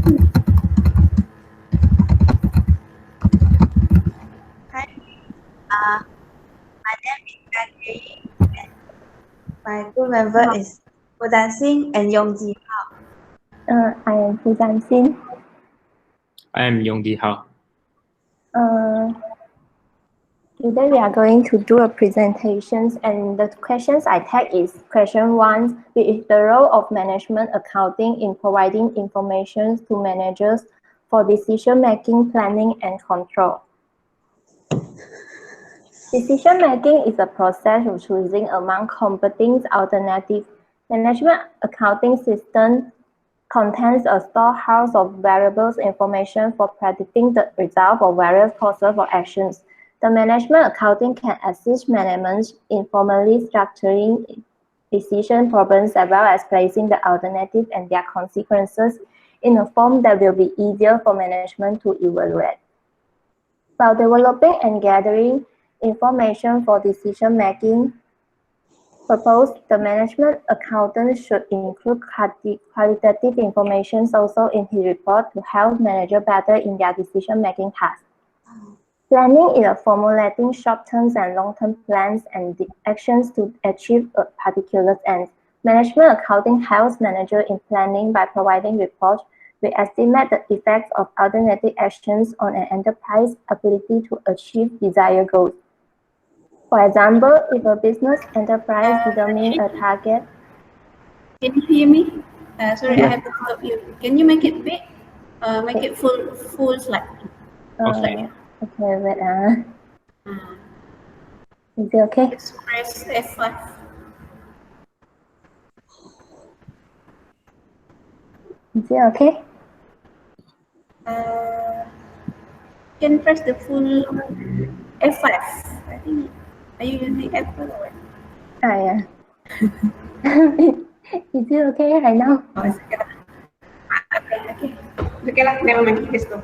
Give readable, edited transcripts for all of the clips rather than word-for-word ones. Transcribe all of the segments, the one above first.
Hi, my name is Kathy, and my group member is Udan Singh and Yongji. I am Fujan Sin. I am Yongdi Hao. Today we are going to do a presentation, and the questions I take is question 1, which is the role of management accounting in providing information to managers for decision making, planning, and control. Decision making is a process of choosing among competing alternatives. Management accounting system contains a storehouse of variables information for predicting the result of various courses or actions. The management accounting can assist management in formally structuring decision problems as well as placing the alternatives and their consequences in a form that will be easier for management to evaluate. While developing and gathering information for decision making purpose, the management accountant should include qualitative information also in his report to help managers better in their decision-making tasks. Planning is formulating short-term and long-term plans and actions to achieve a particular end. Management accounting helps managers in planning by providing reports which estimate the effects of alternative actions on an enterprise's ability to achieve desired goals. For example, if a business enterprise determines a target. Can you hear me? Sorry, I have to stop you. Can you make it big? Make it full slide. Okay, wait. Is it okay? Just press F5. Is it okay? Can press the full F5. I think. Are you using F5 or what? Yeah. Is it okay right now? Oh, it's okay. Okay lah, never mind. Let's go.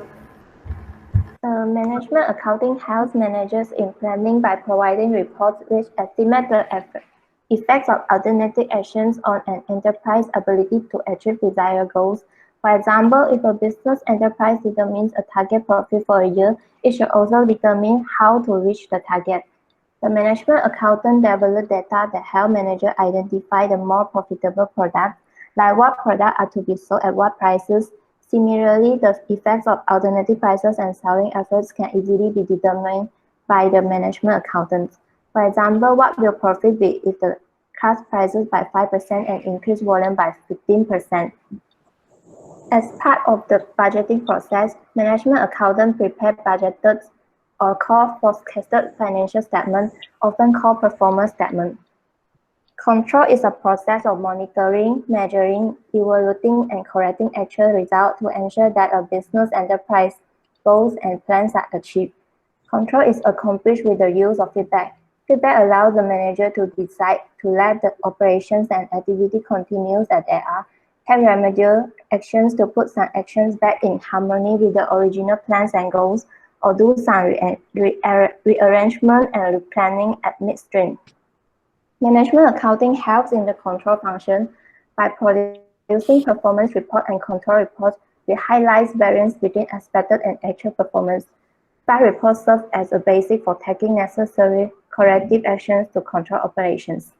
Management accounting helps managers in planning by providing reports which estimate the effects of alternative actions on an enterprise's ability to achieve desired goals. For example, if a business enterprise determines a target profit for a year, it should also determine how to reach the target. The management accountant develops data that help managers identify the more profitable products, like what products are to be sold at what prices. Similarly, the effects of alternative prices and selling efforts can easily be determined by the management accountant. For example, what will profit be if the cut prices by 5% and increase volume by 15%? As part of the budgeting process, management accountant prepare budgeted or called forecasted financial statement, often called performance statement. Control is a process of monitoring, measuring, evaluating, and correcting actual results to ensure that a business enterprise goals and plans are achieved. Control is accomplished with the use of feedback. Feedback allows the manager to decide to let the operations and activity continue as they are, take remedial actions to put some actions back in harmony with the original plans and goals, or do some rearrangement and replanning at midstream. Management accounting helps in the control function by producing performance report and control reports which highlights variance between expected and actual performance. That report serves as a basis for taking necessary corrective actions to control operations.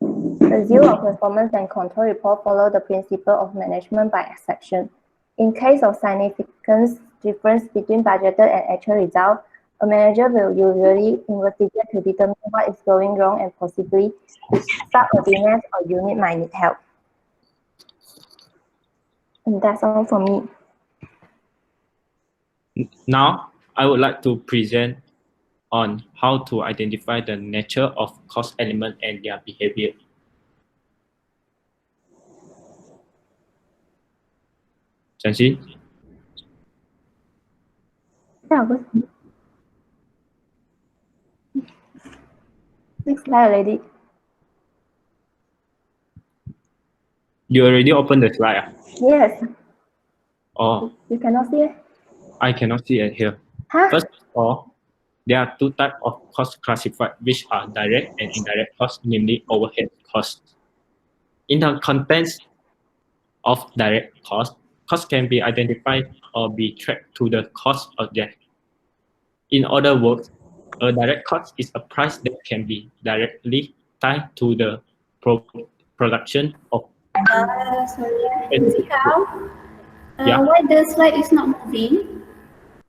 The zero performance and control report follow the principle of management by exception. In case of significant difference between budgeted and actual results, a manager will usually investigate to determine what is going wrong and possibly which subordinates or unit might need help. And that's all for me. Now, I would like to present on how to identify the nature of cost element and their behavior. Chancy? Yeah, next slide already. You already opened the slide? Yes. Oh. You cannot see it? I cannot see it here. Huh? First of all, there are two types of costs classified, which are direct and indirect costs, namely overhead costs. In the context of direct costs, cost can be identified or be tracked to the cost object. In other words, a direct cost is a price that can be directly tied to the production of Sorry. specific See goods. how? Yeah, Why the slide is not moving?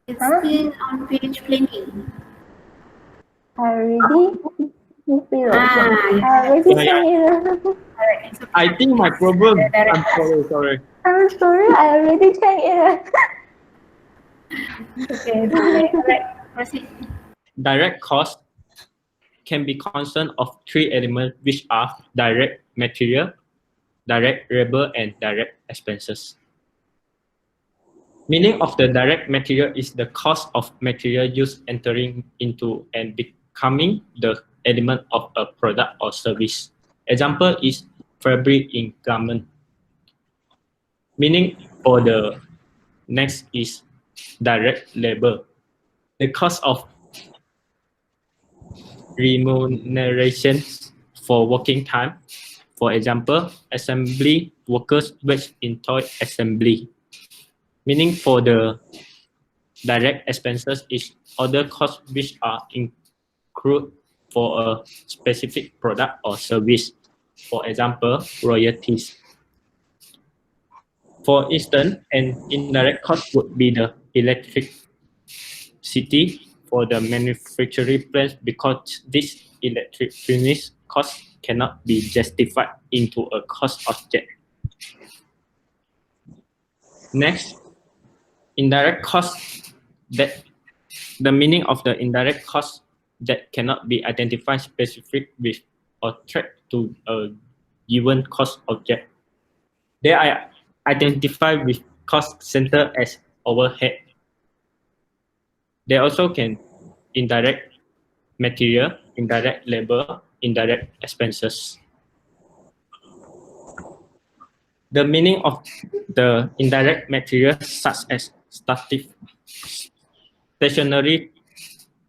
It's Huh? still on page planning. I already move it. Yeah. I already yeah, sent yeah. it. Alright, it's okay. I think my It's problem. direct I'm cost. sorry. I'm sorry, I already checked it. Okay, alright, proceed. Direct cost can be constant of three elements, which are direct material, direct labor, and direct expenses. Meaning of the direct material is the cost of material used entering into and becoming the element of a product or service. Example is fabric in garment. Meaning for the next is direct labor. The cost of remuneration for working time. For example, assembly workers wage in toy assembly. Meaning for the direct expenses is other costs which are incurred for a specific product or service. For example, royalties. For instance, an indirect cost would be the electricity for the manufacturing plants because this electricity cost cannot be justified into a cost object. Next, indirect cost that the meaning of the indirect cost that cannot be identified specific with or tracked to a given cost object. They are identified with cost center as overhead. They also can indirect material, indirect labor, indirect expenses. The meaning of the indirect material such as stationary,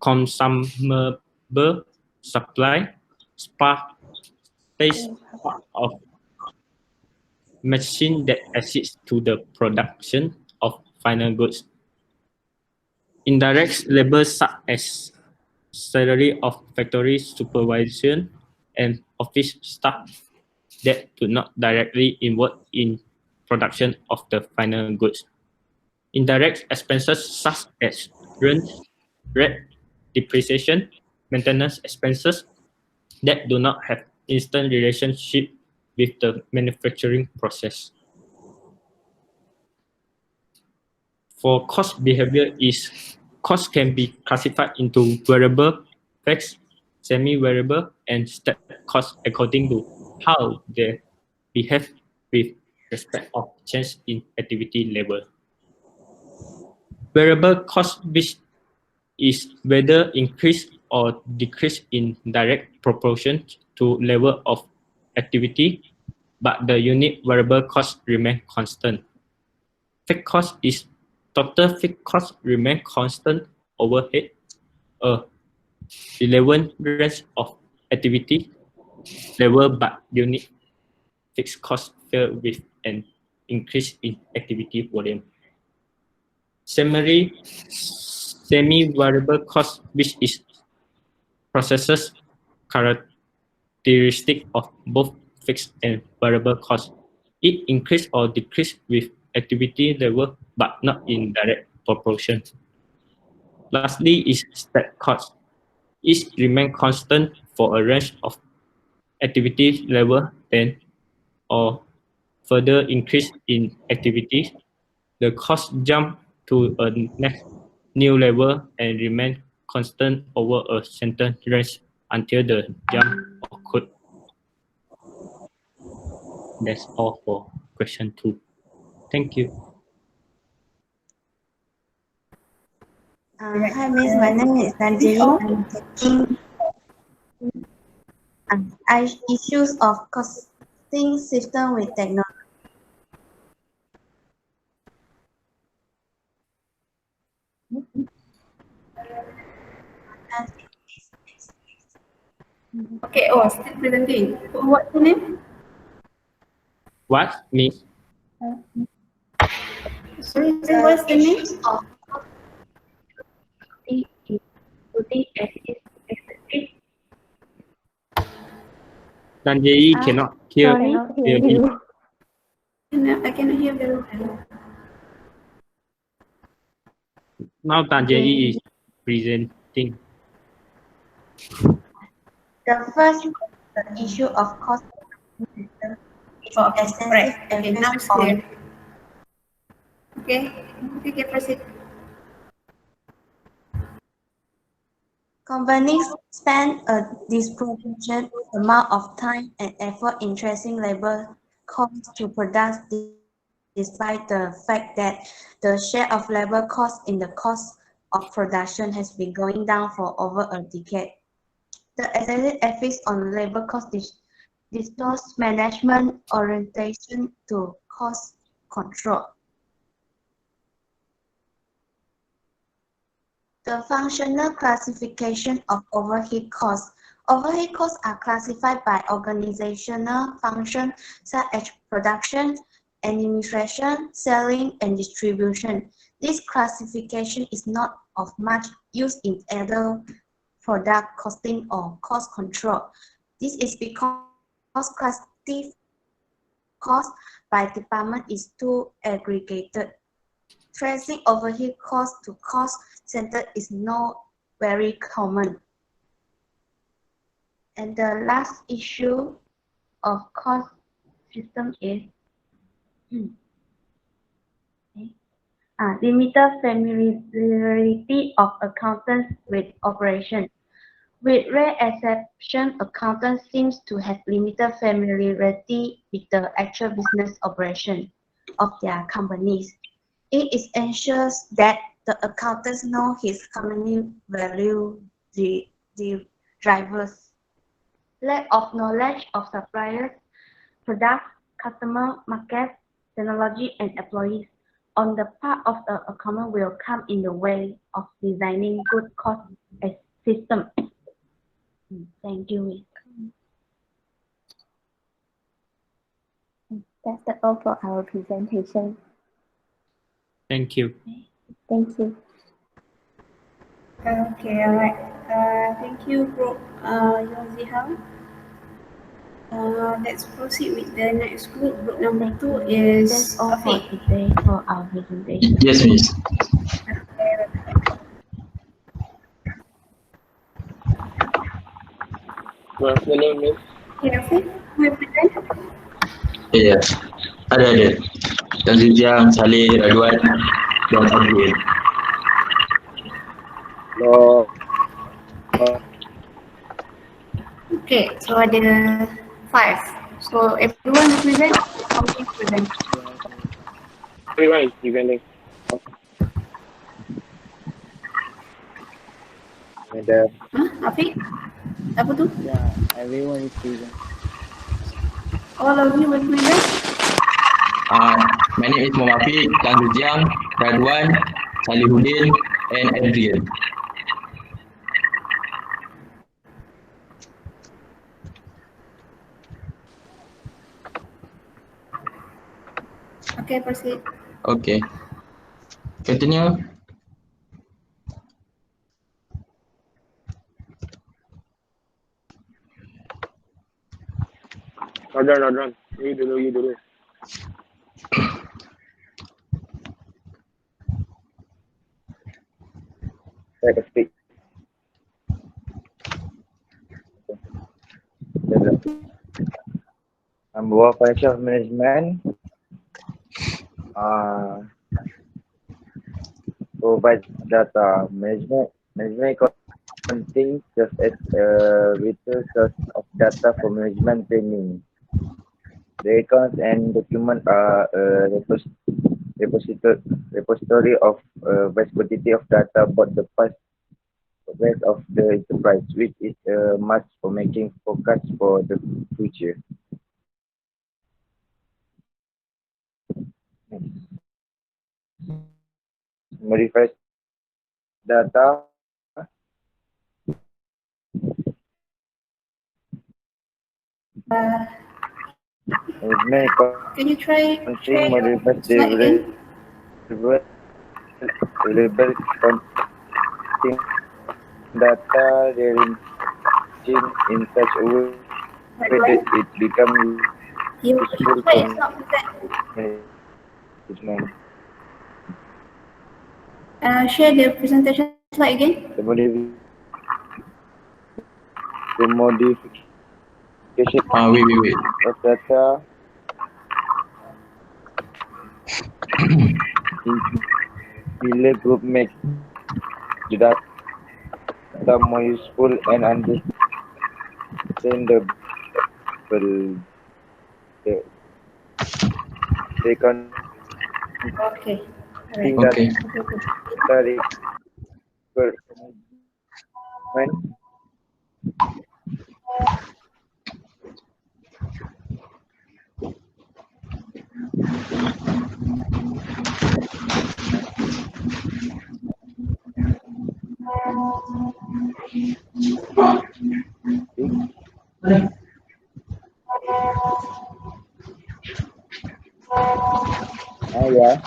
consumable, supply, space of machine that assist to the production of final goods. Indirect labor such as salary of factory supervision and office staff that do not directly involve in production of the final goods. Indirect expenses such as rent, depreciation, maintenance expenses that do not have instant relationship with the manufacturing process. For cost behavior is cost can be classified into variable, fixed, semi-variable, and step cost according to how they behave with respect of change in activity level. Variable cost which is whether increase or decrease in direct proportion to level of activity, but the unit variable cost remain constant. Fixed cost is total fixed cost remain constant overhead, a relevant range of activity level, but unit fixed cost fell with an increase in activity volume. Semi-variable cost, which is processes characteristic of both fixed and variable cost. It increase or decrease with activity level, but not in direct proportion. Lastly is step cost. It remain constant for a range of activity level then or further increase in activity. The cost jump to a next new level and remain constant over a certain range until the jump occurred. That's all for question 2. Thank you. Hi, Miss. My name is Nanjali. I'm taking issues of costing system with technology. Okay, still presenting. What's your name? What means Sorry, what's the name? Dan Jay cannot hear Sorry, cannot hear clearly. you. I cannot hear very well. Now Dan Jay is presenting. The first, the issue of cost system is Oh, okay, extensive right. Okay, now emphasis it's clear. on Okay, okay, proceed. companies spend a disproportionate amount of time and effort in tracing labor costs to products despite the fact that the share of labor costs in the cost of production has been going down for over a decade. The excessive emphasis on labor cost distorts management orientation to cost control. The functional classification of overhead costs. Overhead costs are classified by organizational functions such as production, administration, selling, and distribution. This classification is not of much use in either product costing or cost control. This is because classification cost by department is too aggregated. Tracing overhead cost to cost center is not very common. And the last issue of cost system is limited familiarity of accountants with operation. With rare exception, accountants seems to have limited familiarity with the actual business operation of their companies. It is ensures that the accountants know his company value the drivers. Lack of knowledge of suppliers, products, customer, market, technology, and employees on the part of the accountant will come in the way of designing good cost system. Thank you. That's all for our presentation. Thank you. Thank you. Okay, alright. Thank you, Bro Yozihang. Let's proceed with the next group. Group number 2 is That's all for Afiq. today for our presentation. Yes, miss. Good afternoon, miss. Okay, Afiq, will present. Ya, ada. Dan Sijang, Saleh, Radwan, dan Abdul. Hello. Okay, so ada 5. So everyone will present. How many present? Everyone is presenting. Madam, Afiq? Apa tu? yeah, everyone is present. All of you will present? My name is Muhammad Dan Sijang, Radwan, Salihuddin, and Adrian. Okay, proceed. Okay. Continue. Radwan. You dulu. Saya can speak. Number financial management. Provide data management. Management accounting serves as a vital source of data for management training. The accounts and documents are a repository of a vast quantity of data about the past progress of the enterprise, which is a must for making forecasts for the future. Modifies data. Management Can you try accounting your modifies the slide again? available counting data ranging in such a way Right that one. it becomes Your useful slide for is not present. management. Share the presentation slide again. The modification Wait. of data in similar group makes the data more useful and understandable. The, they contain Okay. Alright. that Okay. data requirement yeah.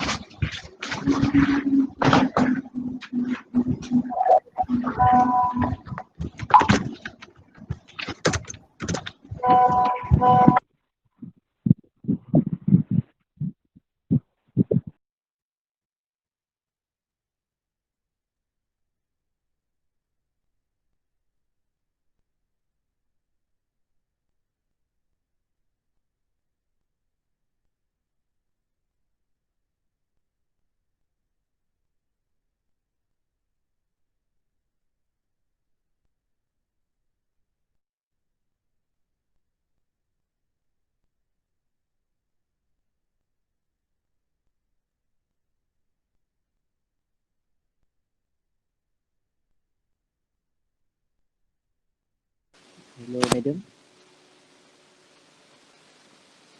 Hello, madam.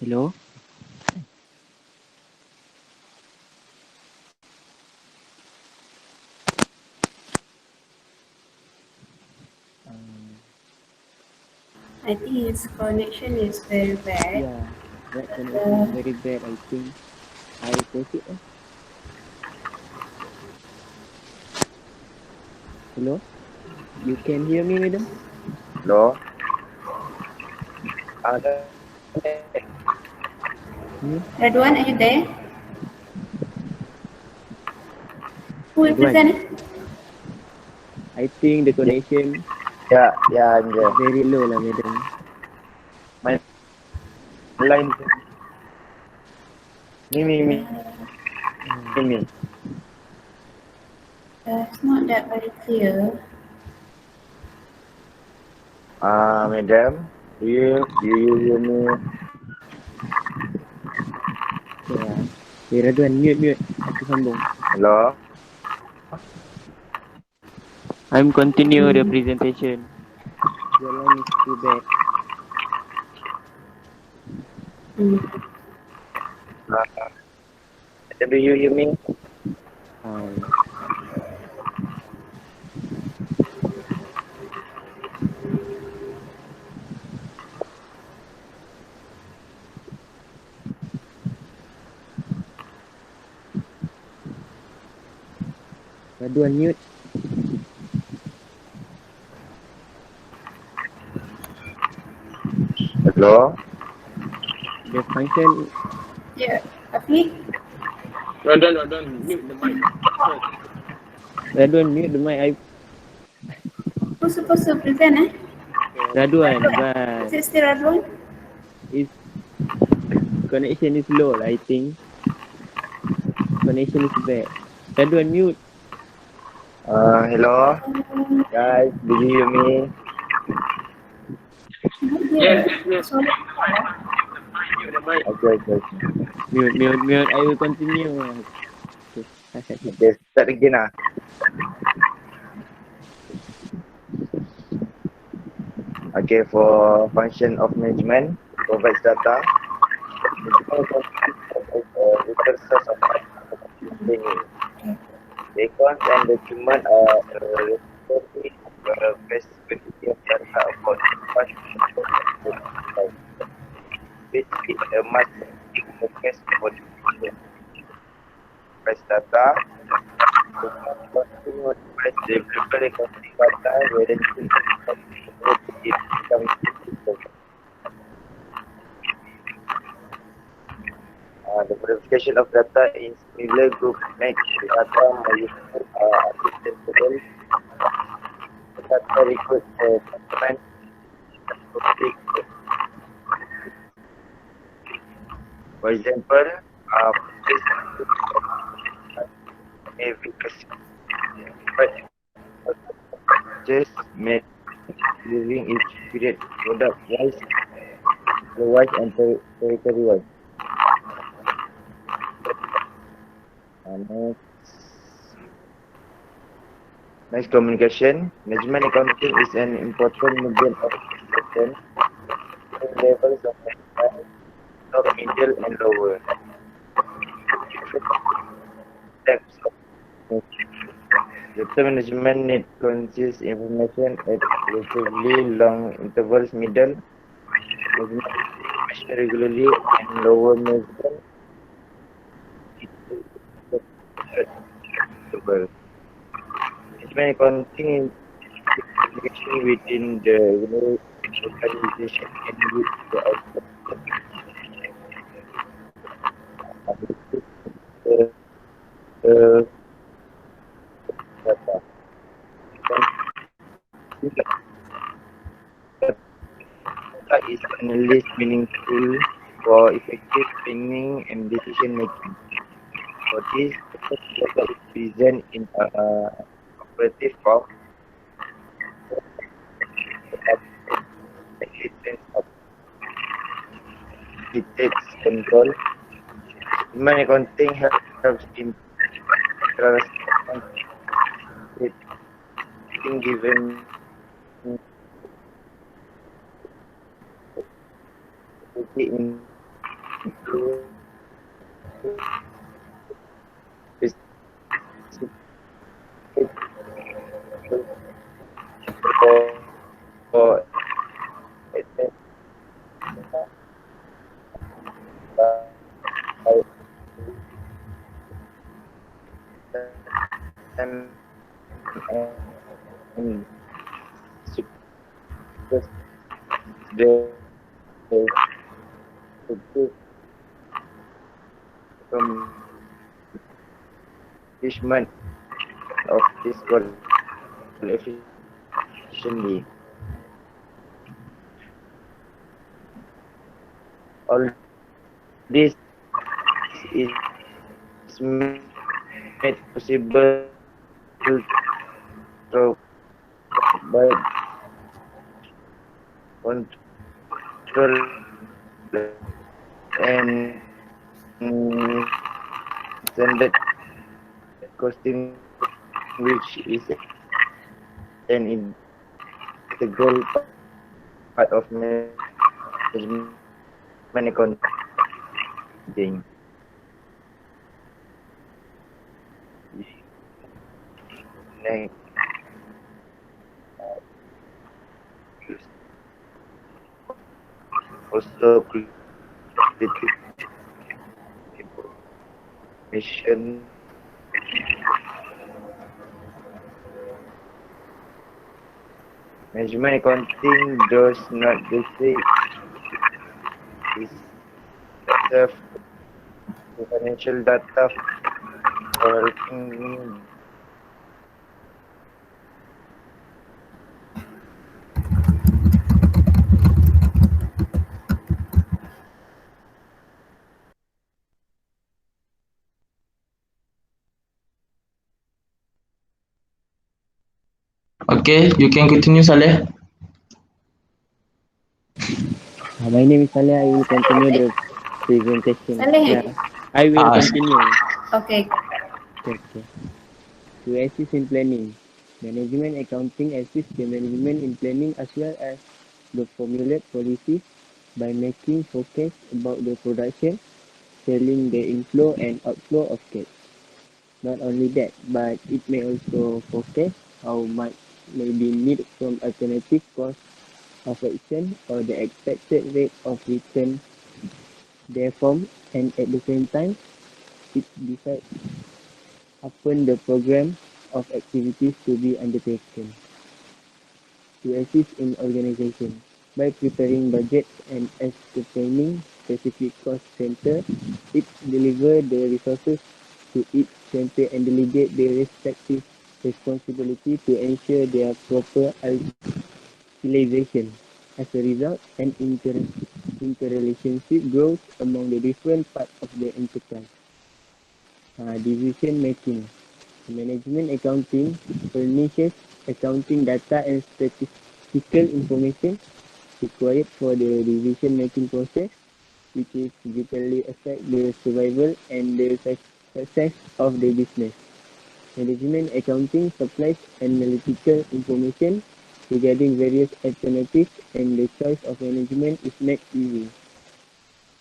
Hello. I think his connection is very bad. Yeah, that connection is very bad. I think I proceed. Hello. You can hear me, madam? Hello. Hmm? Red one, are you there? Who will That one. present? I think the connection Yeah, I'm is there. very low, lah, madam. My line. Me. It's not that very clear. Madam, do you hear me? Yeah. Okay, Radwan, mute. Aku sambung. Hello. I'm continue the presentation. Your line is too bad. Do you hear me? Radwan, mute. Hello. The function. Yeah, Afi? Radon, mute the mic. Radwan, mute the mic. Who's supposed to present, Radwan, Is but it still Radwan? its connection is low, I think. Connection is bad. Radwan, mute. Hello. Guys, do you hear me? Yes. Sorry. Mute the mic. Okay. Mute. I will continue. Okay, start again. Okay, for function of management, provides data. Little source of training. Records and document are relatively vast quantity of data about what which is a must focus for the future. enterprise data. The accounting modifies the available accounting data wherein it becomes critical. The modification of data in similar group makes the data more useful, understandable. The data records the document public. For example, purchase may be classified as purchase made during each period, product-wise, otherwise, and territory-wise. Next, communication. Management accounting is an important medium of communication between levels of management, top, middle, and lower. Different types of communication. Data management need consist information at relatively long intervals. Middle management information regularly, and lower management interval. Management accounting is communication within the organization and with the outside. Data. Data is analyzed meaningful for effective planning and decision making. For this, data is present in operative form. Sense of dictates control. Management accounting helps in given into for and the accomplishment of this goal efficiently. All this is made possible through by control and standard costing, which is an integral part of management accounting. Next, also critical information management accounting does not restrict itself to financial data for helping. Okay, you can continue, Saleh. My name is Saleh. I will continue the presentation. Saleh. Yeah, I will continue. Okay. Okay. To assist in planning, management accounting assists the management in planning as well as the formulate policies by making forecasts about the production, selling the inflow and outflow of cash. Not only that, but it may also forecast how much may be needed from alternative cost of action or the expected rate of return therefrom, and at the same time, it decides upon the program of activities to be undertaken. To assist in organization, by preparing budgets and ascertaining specific cost center, it deliver the resources to each center and delegate their respective responsibility to ensure their proper utilization. As a result, an interrelationship grows among the different parts of the enterprise. Decision making. Management accounting furnishes accounting data and statistical information required for the decision making process, which is vitally affect the survival and the success of the business. Management accounting supplies analytical information regarding various alternatives, and the choice of management is made easy.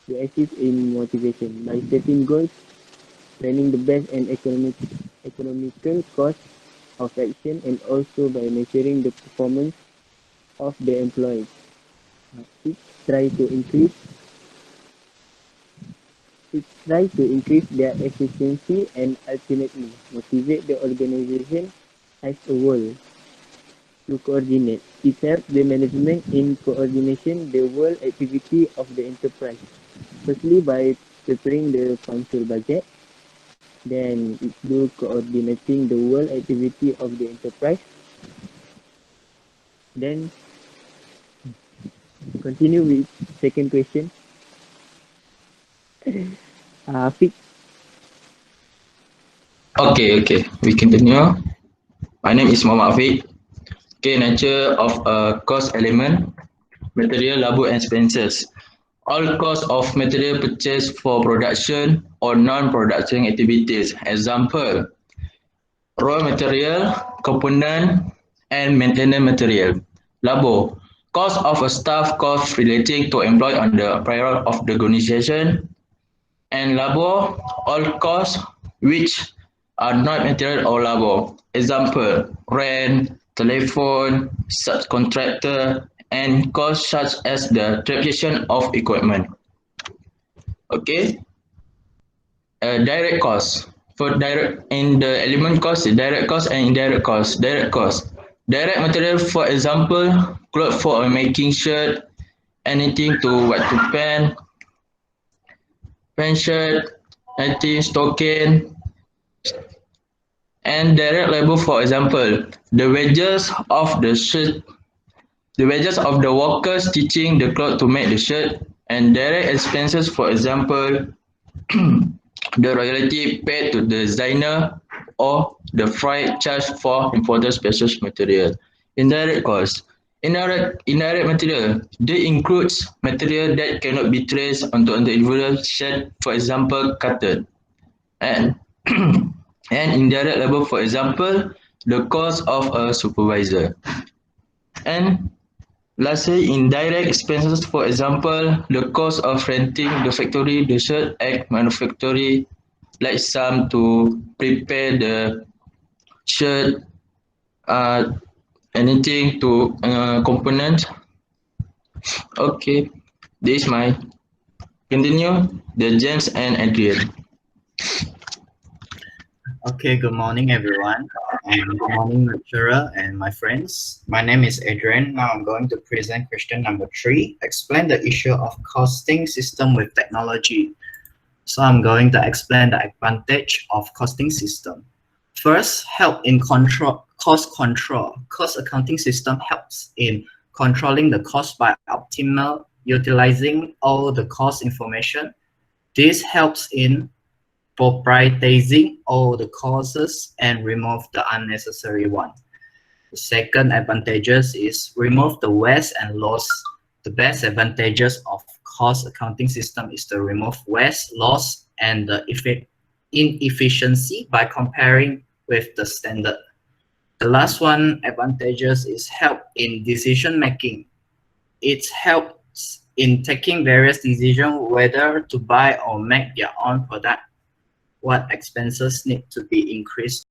To assist in motivation by setting goals, planning the best and economical cost of action, and also by measuring the performance of the employees. It tries to increase their efficiency and ultimately motivate the organization as a whole to coordinate. It helps the management in coordination the whole activity of the enterprise. Firstly, by preparing the functional budget, then it do coordinating the whole activity of the enterprise. Then continue with second question. Fix. Okay, we continue. My name is Muhammad Afiq. Okay, nature of a cost element, material, labor and expenses. All costs of material purchased for production or non-production activities. Example, raw material, component, and maintenance material. Labor, cost of a staff cost relating to employee on the payroll of the organization. And labor, all costs which are not material or labor. Example, rent, telephone, subcontractor, and costs such as the depreciation of equipment. Okay, direct costs. For direct in the element cost, direct cost and indirect cost. Direct cost. Direct material, for example, cloth for making shirt, anything to what to pen shirt, anything stocking, and direct labor, for example, the wages of the workers stitching the cloth to make the shirt, and direct expenses, for example, the royalty paid to the designer or the freight charged for imported special material. Indirect costs. Indirect material. They includes material that cannot be traced onto an individual shirt, for example, cotton. And and indirect labor, for example, the cost of a supervisor. And lastly, indirect expenses, for example, the cost of renting the factory, the shirt egg manufacturing, like some to prepare the shirt, uh, anything to component. Okay, this is my continue the James and Adrian. Okay, good morning, everyone. Good morning, lecturer and my friends. My name is Adrian. Now I'm going to present question number 3. Explain the issue of costing system with technology. So I'm going to explain the advantage of costing system. First, help in cost control. Cost accounting system helps in controlling the cost by optimal utilizing all the cost information. This helps in prioritizing all the causes and remove the unnecessary one. The second advantages is remove the waste and loss. The best advantages of cost accounting system is to remove waste, loss, and the inefficiency by comparing with the standard. The last one advantages is help in decision making. It helps in taking various decisions whether to buy or make their own product, what expenses need to be increased